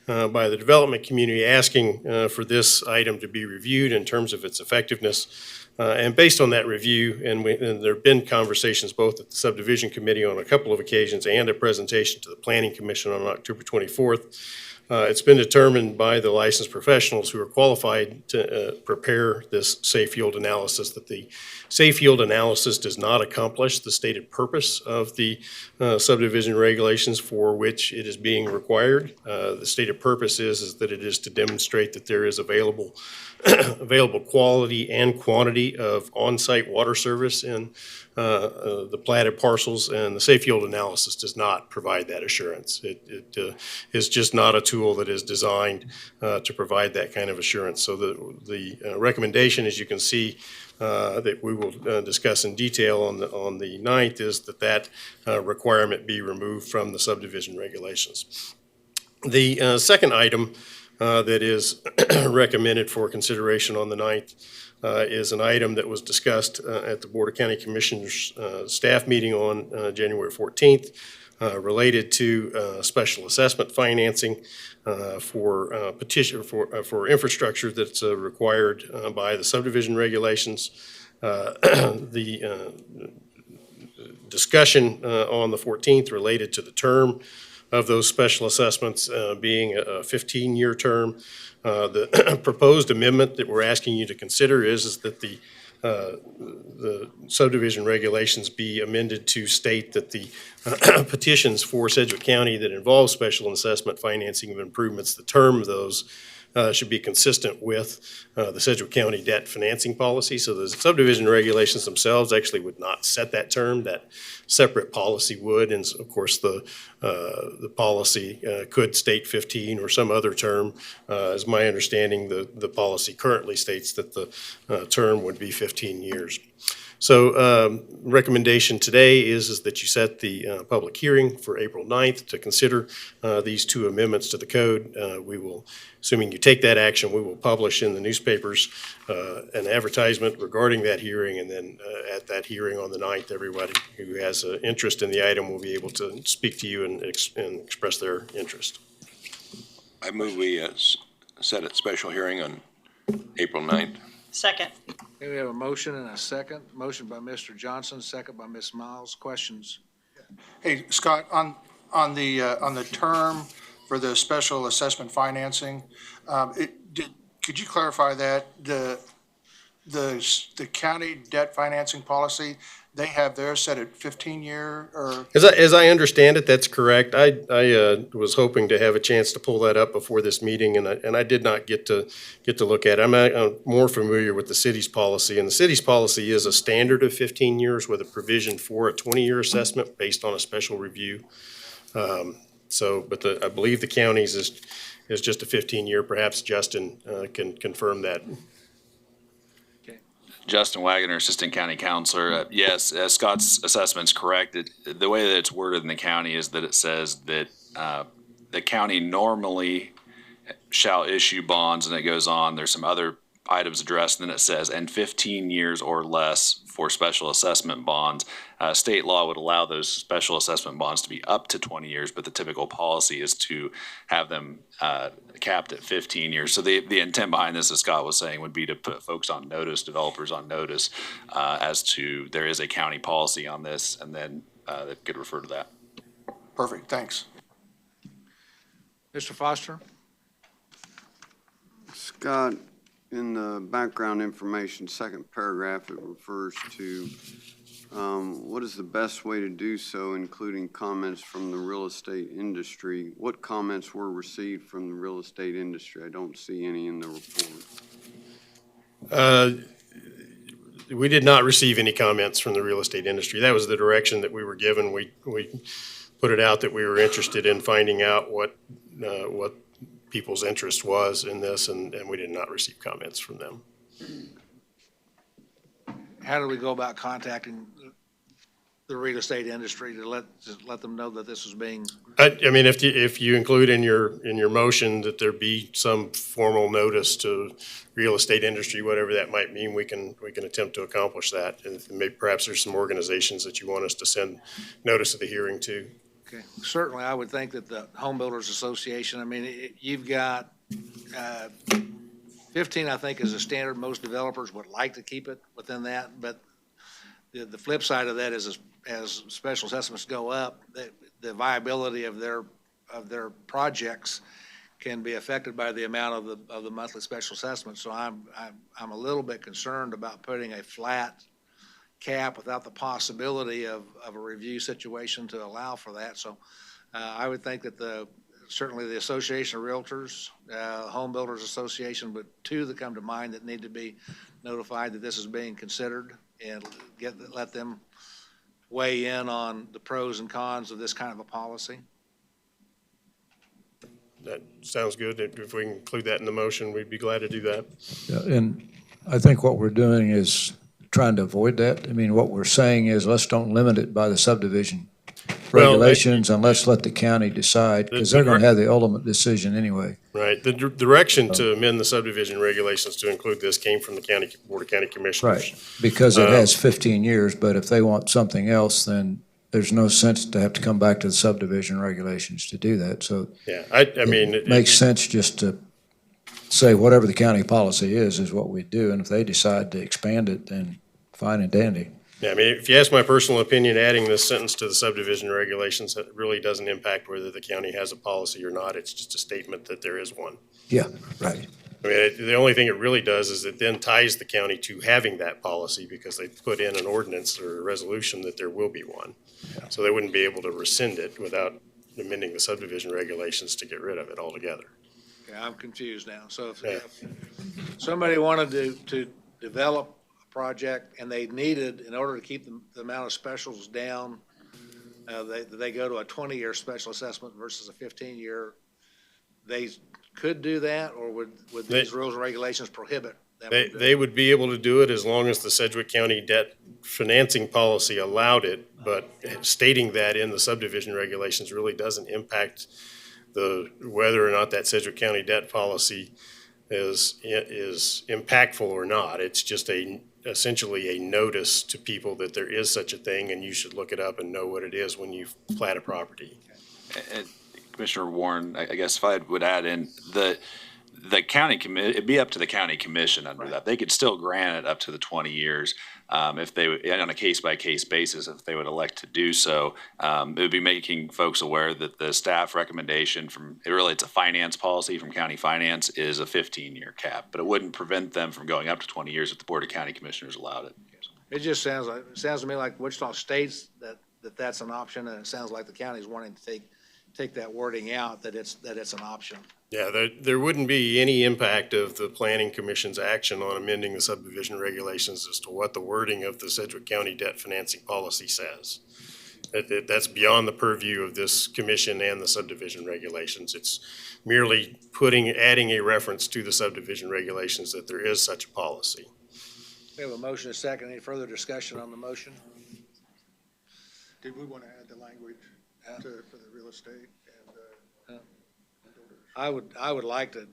by the development community asking for this item to be reviewed in terms of its effectiveness. And based on that review, and there have been conversations both at the subdivision committee on a couple of occasions and a presentation to the planning commission on October 24th, it's been determined by the licensed professionals who are qualified to prepare this safe yield analysis that the safe yield analysis does not accomplish the stated purpose of the subdivision regulations for which it is being required. The stated purpose is that it is to demonstrate that there is available quality and quantity of on-site water service in the platted parcels, and the safe yield analysis does not provide that assurance. It is just not a tool that is designed to provide that kind of assurance. So the recommendation, as you can see, that we will discuss in detail on the 9th is that requirement be removed from the subdivision regulations. The second item that is recommended for consideration on the 9th is an item that was discussed at the Board of County Commissioners staff meeting on January 14th related to special assessment financing for infrastructure that's required by the subdivision regulations. The discussion on the 14th related to the term of those special assessments being a 15-year term. The proposed amendment that we're asking you to consider is that the subdivision regulations be amended to state that the petitions for Sedgwick County that involve special assessment financing of improvements, the term of those should be consistent with the Sedgwick County debt financing policy. So the subdivision regulations themselves actually would not set that term. That separate policy would, and of course the policy could state 15 or some other term. As my understanding, the policy currently states that the term would be 15 years. So recommendation today is that you set the public hearing for April 9th to consider these two amendments to the code. We will, assuming you take that action, we will publish in the newspapers an advertisement regarding that hearing, and then at that hearing on the 9th, everybody who has an interest in the item will be able to speak to you and express their interest. I move we set a special hearing on April 9th. Second. Okay, we have a motion and a second. Motion by Mr. Johnson, second by Ms. Miles. Questions? Hey, Scott, on the term for the special assessment financing, could you clarify that? The county debt financing policy, they have theirs set at 15-year or? As I understand it, that's correct. I was hoping to have a chance to pull that up before this meeting, and I did not get to look at it. I'm more familiar with the city's policy, and the city's policy is a standard of 15 years with a provision for a 20-year assessment based on a special review. But I believe the county's is just a 15-year. Perhaps Justin can confirm that. Justin Wagoner, Assistant County Counselor. Yes, Scott's assessment's correct. The way that it's worded in the county is that it says that the county normally shall issue bonds, and it goes on. There's some other items addressed, and then it says, and 15 years or less for special assessment bonds. State law would allow those special assessment bonds to be up to 20 years, but the typical policy is to have them capped at 15 years. So the intent behind this, as Scott was saying, would be to put folks on notice, developers on notice, as to there is a county policy on this, and then they could refer to that. Perfect, thanks. Mr. Foster? Scott, in the background information, second paragraph, it refers to what is the best way to do so, including comments from the real estate industry. What comments were received from the real estate industry? I don't see any in the report. We did not receive any comments from the real estate industry. That was the direction that we were given. We put it out that we were interested in finding out what people's interest was in this, and we did not receive comments from them. How do we go about contacting the real estate industry to let them know that this is being? I mean, if you include in your motion that there be some formal notice to real estate industry, whatever that might mean, we can attempt to accomplish that. And maybe perhaps there's some organizations that you want us to send notice of the hearing to. Okay, certainly, I would think that the Home Builders Association, I mean, you've got 15, I think, is a standard. Most developers would like to keep it within that, but the flip side of that is as special assessments go up, the viability of their projects can be affected by the amount of the monthly special assessment. So I'm a little bit concerned about putting a flat cap without the possibility of a review situation to allow for that. So I would think that certainly the Association of Realtors, Home Builders Association, but two that come to mind that need to be notified that this is being considered, and let them weigh in on the pros and cons of this kind of a policy. That sounds good. If we can include that in the motion, we'd be glad to do that. Yeah, and I think what we're doing is trying to avoid that. I mean, what we're saying is let's don't limit it by the subdivision regulations and let's let the county decide, because they're going to have the ultimate decision anyway. Right. The direction to amend the subdivision regulations to include this came from the Board of County Commissioners. Right, because it has 15 years, but if they want something else, then there's no sense to have to come back to the subdivision regulations to do that. So yeah, I mean, it makes sense just to say whatever the county policy is what we do. And if they decide to expand it, then fine and dandy. Yeah, I mean, if you ask my personal opinion, adding this sentence to the subdivision regulations, that really doesn't impact whether the county has a policy or not. It's just a statement that there is one. Yeah, right. I mean, the only thing it really does is it then ties the county to having that policy, because they put in an ordinance or a resolution that there will be one. Yeah. So they wouldn't be able to rescind it without amending the subdivision regulations to get rid of it altogether. Okay, I'm confused now. So if somebody wanted to develop a project and they needed, in order to keep the amount of specials down, they go to a 20-year special assessment versus a 15-year, they could do that, or would these rules and regulations prohibit them? They would be able to do it as long as the Sedgwick County debt financing policy allowed it, but stating that in the subdivision regulations really doesn't impact whether or not that Sedgwick County debt policy is impactful or not. It's just essentially a notice to people that there is such a thing, and you should look it up and know what it is when you plat a property. And Commissioner Warren, I guess if I would add in, the county it'd be up to the county commission under that. They could still grant it up to the 20 years if they, on a case-by-case basis, if they would elect to do so. It would be making folks aware that the staff recommendation it's a finance policy from county finance, is a 15-year cap, but it wouldn't prevent them from going up to 20 years if the Board of County Commissioners allowed it. It just sounds to me like Wichita states that's an option, and it sounds like the county's wanting to take that wording out, that it's an option. Yeah, there wouldn't be any impact of the Planning Commission's action on amending the subdivision regulations as to what the wording of the Sedgwick County debt financing policy says. That's beyond the purview of this commission and the subdivision regulations. It's merely adding a reference to the subdivision regulations that there is such a policy. We have a motion, a second. Any further discussion on the motion? Did we want to add the language for the real estate and I would like to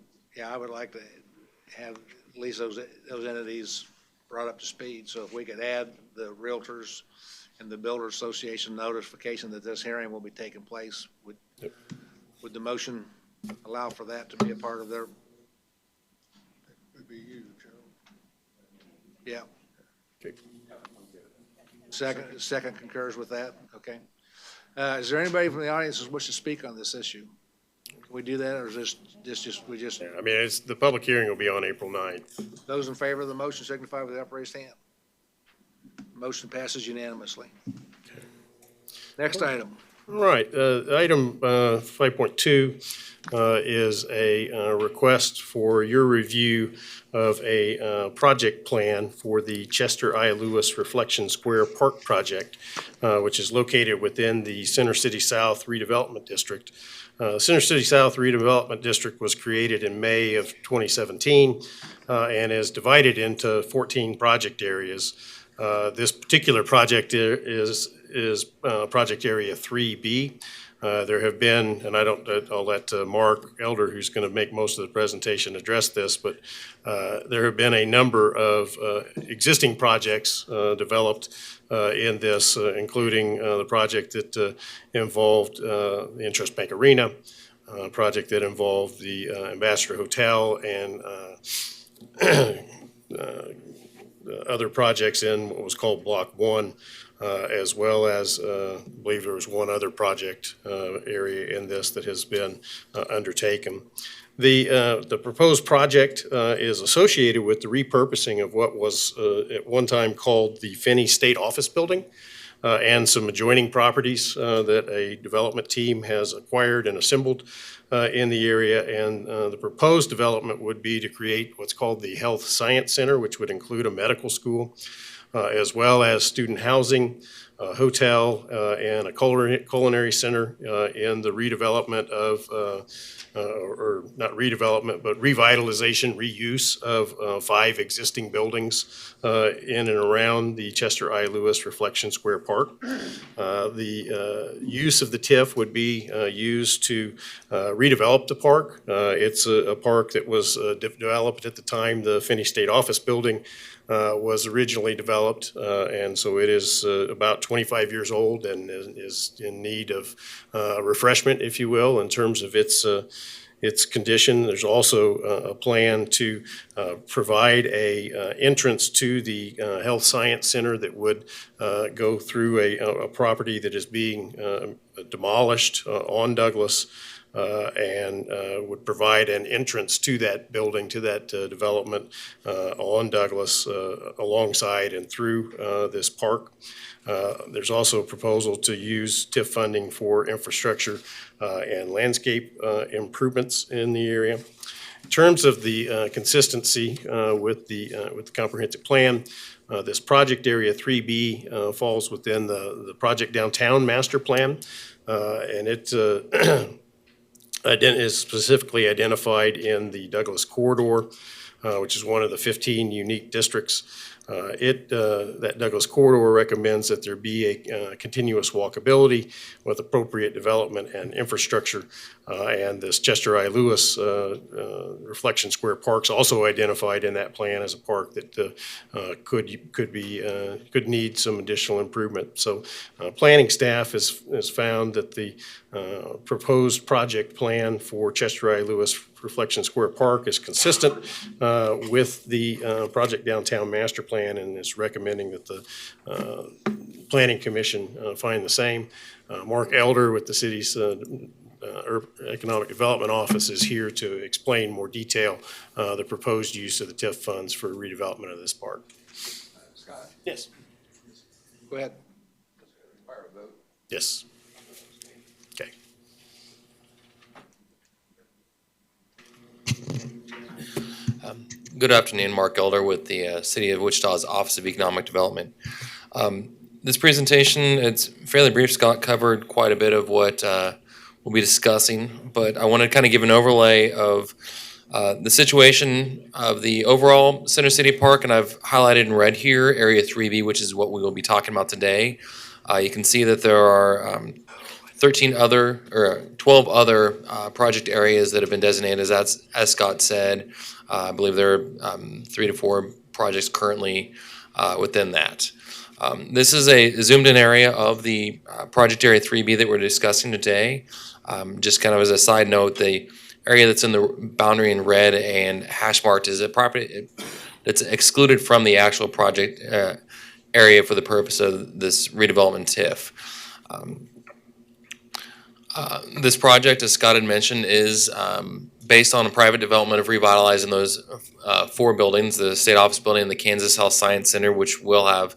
have at least those entities brought up to speed. So if we could add the realtors and the builder association notification that this hearing will be taking place, would the motion allow for that to be a part of their? It would be you, Joe. Yeah. Okay. Second concurs with that. Okay. Is there anybody from the audience who wishes to speak on this issue? Can we do that, or is this just? Yeah, I mean, the public hearing will be on April 9th. Those in favor of the motion signify with the upraised hand. Motion passes unanimously. Okay. Next item. Right, item 5.2 is a request for your review of a project plan for the Chester I. Lewis Reflection Square Park project, which is located within the Center City South redevelopment district. Center City South redevelopment district was created in May of 2017 and is divided into 14 project areas. This particular project is project area 3B. There have been, and I'll let Mark Elder, who's going to make most of the presentation, address this, but there have been a number of existing projects developed in this, including the project that involved the Interest Bank Arena, project that involved the Ambassador Hotel, and other projects in what was called Block 1, as well as, I believe there was one other project area in this that has been undertaken. The proposed project is associated with the repurposing of what was at one time called the Finney State Office Building, and some adjoining properties that a development team has acquired and assembled in the area. And the proposed development would be to create what's called the Health Science Center, which would include a medical school, as well as student housing, a hotel, and a culinary center in the redevelopment of, or not redevelopment, but revitalization, reuse of 5 existing buildings in and around the Chester I. Lewis Reflection Square Park. The use of the TIF would be used to redevelop the park. It's a park that was developed at the time the Finney State Office Building was originally developed, and so it is about 25 years old and is in need of refreshment, if you will, in terms of its condition. There's also a plan to provide a entrance to the Health Science Center that would go through a property that is being demolished on Douglas, and would provide an entrance to that building, to that development on Douglas, alongside and through this park. There's also a proposal to use TIF funding for infrastructure and landscape improvements in the area. In terms of the consistency with the comprehensive plan, this project area 3B falls within the project downtown master plan, and it is specifically identified in the Douglas corridor, which is one of the 15 unique districts. That Douglas corridor recommends that there be a continuous walkability with appropriate development and infrastructure. And this Chester I. Lewis Reflection Square Park's also identified in that plan as a park that could need some additional improvement. So planning staff has found that the proposed project plan for Chester I. Lewis Reflection Square Park is consistent with the project downtown master plan, and is recommending that the Planning Commission find the same. Mark Elder with the city's Economic Development Office is here to explain more detail the proposed use of the TIF funds for redevelopment of this park. Scott, Yes. go ahead. Yes. Okay. Good afternoon, Mark Elder with the City of Wichita's Office of Economic Development. This presentation, it's fairly brief. Scott covered quite a bit of what we'll be discussing, but I want to kind of give an overlay of the situation of the overall Center City Park, and I've highlighted in red here Area 3B, which is what we will be talking about today. You can see that there are 12 other project areas that have been designated, as Scott said. I believe there are 3 to 4 projects currently within that. This is a zoomed-in area of the project area 3B that we're discussing today. Just kind of as a side note, the area that's in the boundary in red and hash marked is a property that's excluded from the actual project area for the purpose of this redevelopment TIF. This project, as Scott had mentioned, is based on a private development of revitalizing those 4 buildings, the State Office Building and the Kansas Health Science Center, which will have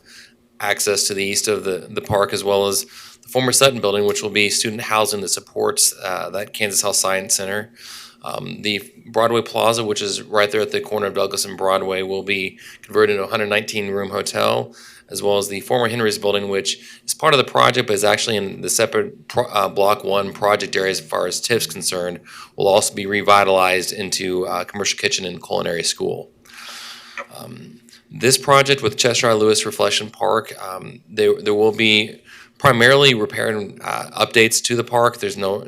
access to the east of the park, as well as the former Sutton building, which will be student housing that supports that Kansas Health Science Center. The Broadway Plaza, which is right there at the corner of Douglas and Broadway, will be converted into a 119-room hotel, as well as the former Henry's building, which is part of the project, but is actually in the separate Block 1 project area as far as TIF's concerned, will also be revitalized into a commercial kitchen and culinary school. This project with Cheshire Lewis Reflection Park, there will be primarily repair and updates to the park. There's not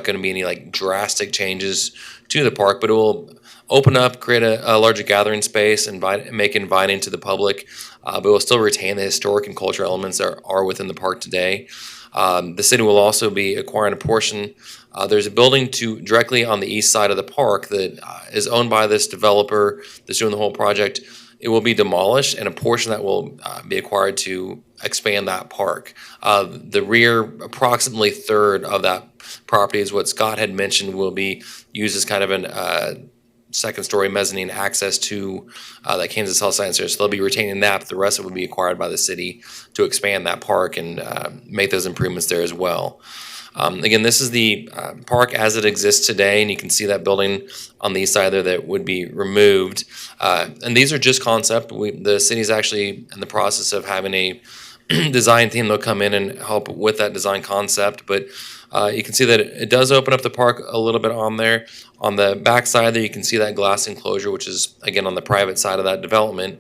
going to be any like drastic changes to the park, but it will open up, create a larger gathering space, make it inviting to the public, but it will still retain the historic and cultural elements that are within the park today. The city will also be acquiring a portion. There's a building directly on the east side of the park that is owned by this developer that's doing the whole project. It will be demolished, and a portion that will be acquired to expand that park. The rear, approximately third of that property is what Scott had mentioned will be used as kind of an second-story mezzanine access to that Kansas Health Science Center. So they'll be retaining that, but the rest of it will be acquired by the city to expand that park and make those improvements there as well. Again, this is the park as it exists today, and you can see that building on the east side there that would be removed. And these are just concept. The city's actually in the process of having a design team. They'll come in and help with that design concept, but you can see that it does open up the park a little bit on there. On the back side there, you can see that glass enclosure, which is, again, on the private side of that development.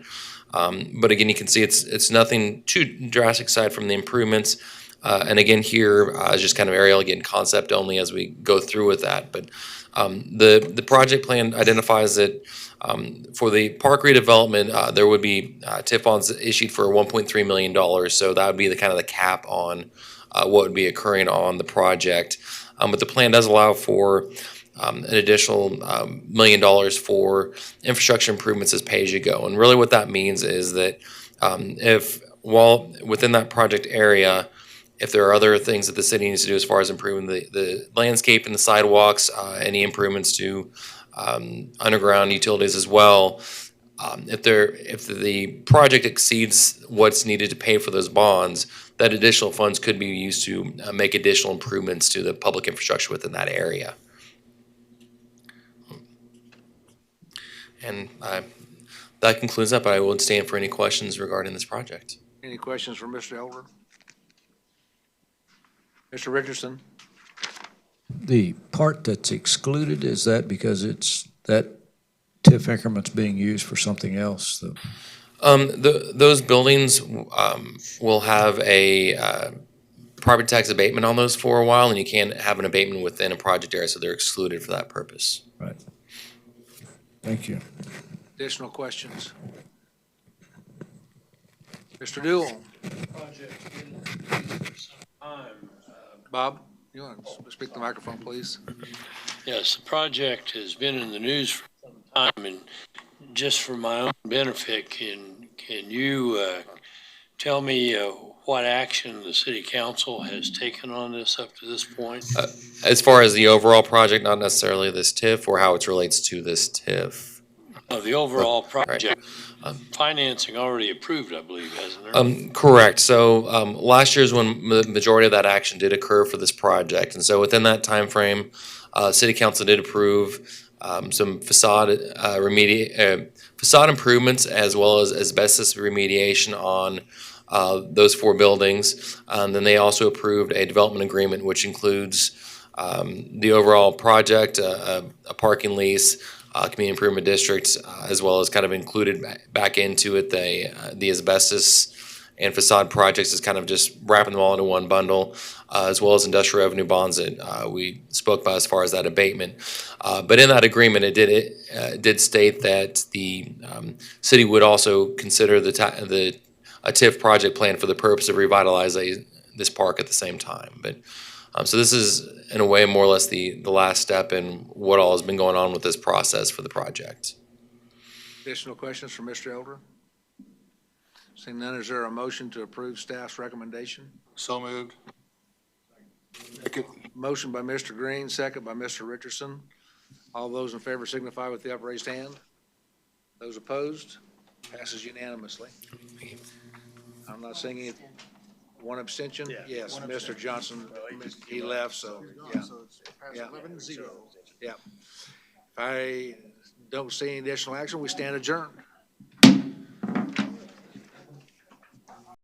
But again, you can see it's nothing too drastic aside from the improvements. And again, here is just kind of aerial, again, concept only as we go through with that. But the project plan identifies that for the park redevelopment, there would be TIF bonds issued for $1.3 million. So that would be the kind of the cap on what would be occurring on the project. But the plan does allow for an additional $1 million for infrastructure improvements as pay-as-you-go. And really what that means is that while within that project area, if there are other things that the city needs to do as far as improving the landscape and the sidewalks, any improvements to underground utilities as well, if the project exceeds what's needed to pay for those bonds, that additional funds could be used to make additional improvements to the public infrastructure within that area. And that concludes that, but I will stand for any questions regarding this project. Any questions for Mr. Elder? Mr. Richardson? The part that's excluded, is that because that TIF increment's being used for something else? Those buildings will have a property tax abatement on those for a while, and you can't have an abatement within a project area, so they're excluded for that purpose. Right. Thank you. Additional questions? Mr. Newell? Bob, you want to speak to the microphone, please? Yes, the project has been in the news for some time, and just for my own benefit, can you tell me what action the city council has taken on this up to this point? As far as the overall project, not necessarily this TIF, or how it relates to this TIF? The overall project, financing already approved, I believe, hasn't there? Correct. So last year is when the majority of that action did occur for this project. And so within that time frame, city council did approve some facade improvements as well as asbestos remediation on those four buildings. Then they also approved a development agreement, which includes the overall project, a parking lease, community improvement districts, as well as kind of included back into it the asbestos and facade projects is kind of just wrapping them all into one bundle, as well as industrial revenue bonds that we spoke about as far as that abatement. But in that agreement, it did state that the city would also consider a TIF project plan for the purpose of revitalizing this park at the same time. But so this is, in a way, more or less the last step in what all has been going on with this process for the project. Additional questions for Mr. Elder? Seeing none, is there a motion to approve staff's recommendation? So moved. Motion by Mr. Green, second by Mr. Richardson. All those in favor signify with the upraised hand. Those opposed? Passes unanimously. I'm not seeing any One abstention? Yeah, Yes, one Mr. abstention. Johnson, he left, so, yeah. Yeah. 11-0. Yeah. If I don't see any additional action, we stand adjourned.